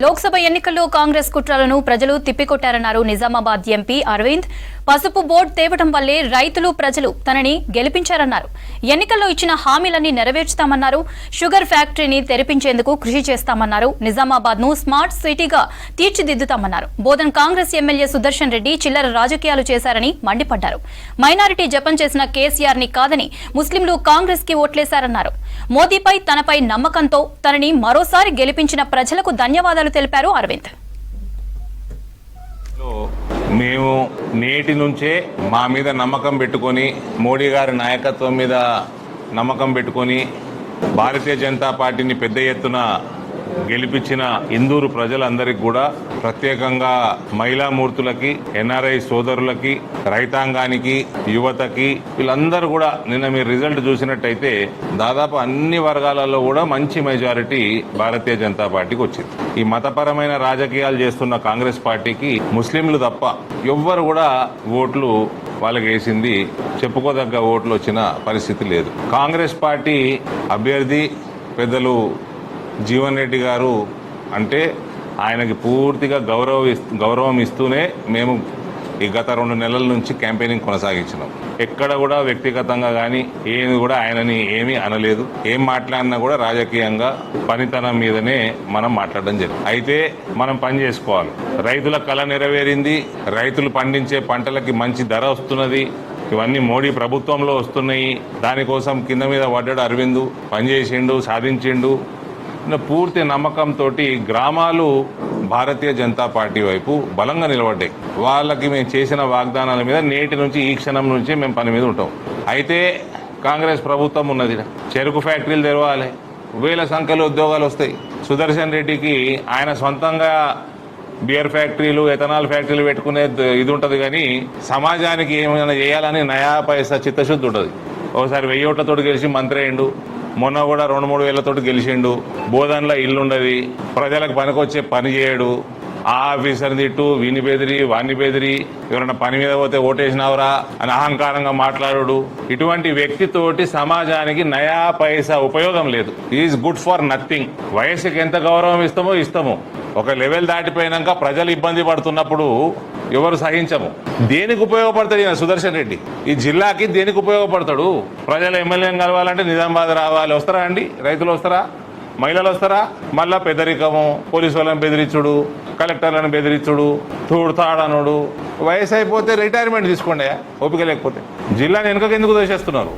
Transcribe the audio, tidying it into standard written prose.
లోక్సభ ఎన్నికల్లో కాంగ్రెస్ కుట్రలను ప్రజలు తిప్పికొట్టారన్నారు నిజామాబాద్ ఎంపీ అరవింద్. పసుపు బోర్డు తేవడం వల్లే రైతులు ప్రజలు తనని గెలిపించారన్నారు. ఎన్నికల్లో ఇచ్చిన హామీలన్నీ నెరవేర్చుతామన్నారు. షుగర్ ఫ్యాక్టరీని తెరిపించేందుకు కృషి చేస్తామన్నారు. నిజామాబాద్ ను స్మార్ట్ సిటీగా తీర్చిదిద్దుతామన్నారు. బోధన్ కాంగ్రెస్ ఎమ్మెల్యే సుదర్శన్ రెడ్డి చిల్లర రాజకీయాలు చేశారని మండిపడ్డారు. మైనారిటీ జపం చేసిన కేసీఆర్ ని కాదని ముస్లింలు కాంగ్రెస్ కి ఓట్లేశారన్నారు. మోదీపై తనపై నమ్మకంతో తనని మరోసారి గెలిపించిన ప్రజలకు ధన్యవాదాలు తెలిపారు అరవింద్. మేము నేటి నుంచే మా మీద నమ్మకం పెట్టుకొని మోడీ గారి నాయకత్వం మీద నమ్మకం పెట్టుకొని భారతీయ జనతా పార్టీని పెద్ద ఎత్తున గెలిపించిన ఇందూరు ప్రజలందరికీ కూడా ప్రత్యేకంగా మహిళామూర్తులకి, ఎన్ఆర్ఐ సోదరులకి, రైతాంగానికి, యువతకి, వీళ్ళందరూ కూడా నిన్న మీరు రిజల్ట్ చూసినట్టయితే దాదాపు అన్ని వర్గాలలో కూడా మంచి మెజారిటీ భారతీయ జనతా పార్టీకి వచ్చింది. ఈ మతపరమైన రాజకీయాలు చేస్తున్న కాంగ్రెస్ పార్టీకి ముస్లింలు తప్ప ఎవ్వరు కూడా ఓట్లు వాళ్ళకి వేసింది చెప్పుకోదగ్గ ఓట్లు వచ్చిన పరిస్థితి లేదు. కాంగ్రెస్ పార్టీ అభ్యర్థి పెద్దలు జీవన్ రెడ్డి గారు అంటే ఆయనకి పూర్తిగా గౌరవం ఇస్తూనే మేము ఈ గత 2 నెలల నుంచి క్యాంపెయినింగ్ కొనసాగించినాం. ఎక్కడ కూడా వ్యక్తిగతంగా కానీ ఏమి కూడా ఆయనని ఏమీ అనలేదు. ఏం మాట్లాడినా కూడా రాజకీయంగా పనితనం మీదనే మనం మాట్లాడడం జరిగింది. అయితే మనం పని చేసుకోవాలి. రైతుల కళ నెరవేరింది. రైతులు పండించే పంటలకి మంచి ధర వస్తున్నది. ఇవన్నీ మోడీ ప్రభుత్వంలో వస్తున్నాయి. దానికోసం కింద మీద పడ్డాడు అరవింద్, పనిచేసిండు, సాధించిండు. పూర్తి నమ్మకంతో గ్రామాలు భారతీయ జనతా పార్టీ వైపు బలంగా నిలబడ్డాయి. వాళ్ళకి మేము చేసిన వాగ్దానాల మీద నేటి నుంచి ఈ క్షణం నుంచి మేము పని మీద ఉంటాం. అయితే కాంగ్రెస్ ప్రభుత్వం ఉన్నది, చెరుకు ఫ్యాక్టరీలు తెరవాలి, వేల సంఖ్యలో ఉద్యోగాలు వస్తాయి. సుదర్శన్ రెడ్డికి ఆయన సొంతంగా బియర్ ఫ్యాక్టరీలు, ఎథనాల్ ఫ్యాక్టరీలు పెట్టుకునే ఇది ఉంటుంది. కానీ సమాజానికి ఏమైనా చేయాలని నయా పైసా చిత్తశుద్ధి ఉంటుంది. ఒకసారి 1000 ఓట్లతోటి గెలిచి మంత్రి అయిండు. మొన్న కూడా 2-3 వేలతోటి గెలిచిండు. బోధనలో ఇల్లుండది, ప్రజలకు పనికొచ్చే పని చేయడు. ఆ ఆఫీసర్ తిట్టు, వీని బెదిరి, వాణ్ణి బెదిరి, ఎవరైనా పని మీద పోతే ఓటేసినవరా అని అహంకారంగా మాట్లాడు. ఇటువంటి వ్యక్తితోటి సమాజానికి నయా పైసా ఉపయోగం లేదు. Is good for nothing. వయసుకి ఎంత గౌరవం ఇస్తామో ఒక లెవెల్ దాటిపోయినాక ప్రజలు ఇబ్బంది పడుతున్నప్పుడు ఎవరు సహించము. దేనికి ఉపయోగపడతాడు ఈయన సుదర్శన్ రెడ్డి? ఈ జిల్లాకి దేనికి ఉపయోగపడతాడు? ప్రజల ఎమ్మెల్యేని కలవాలంటే నిజామాబాద్ రావాలి. వస్తారా అండి? రైతులు వస్తారా? మహిళలు వస్తారా? మళ్ళా పెద్దరికము, పోలీసు వాళ్ళని బెదిరించుడు, కలెక్టర్లను బెదిరించుడు, తూడుతాడనుడు. వయసు అయిపోతే రిటైర్మెంట్ తీసుకోండి ఓపిక లేకపోతే. జిల్లాని వెనుకకి ఎందుకు దోషేస్తున్నారు?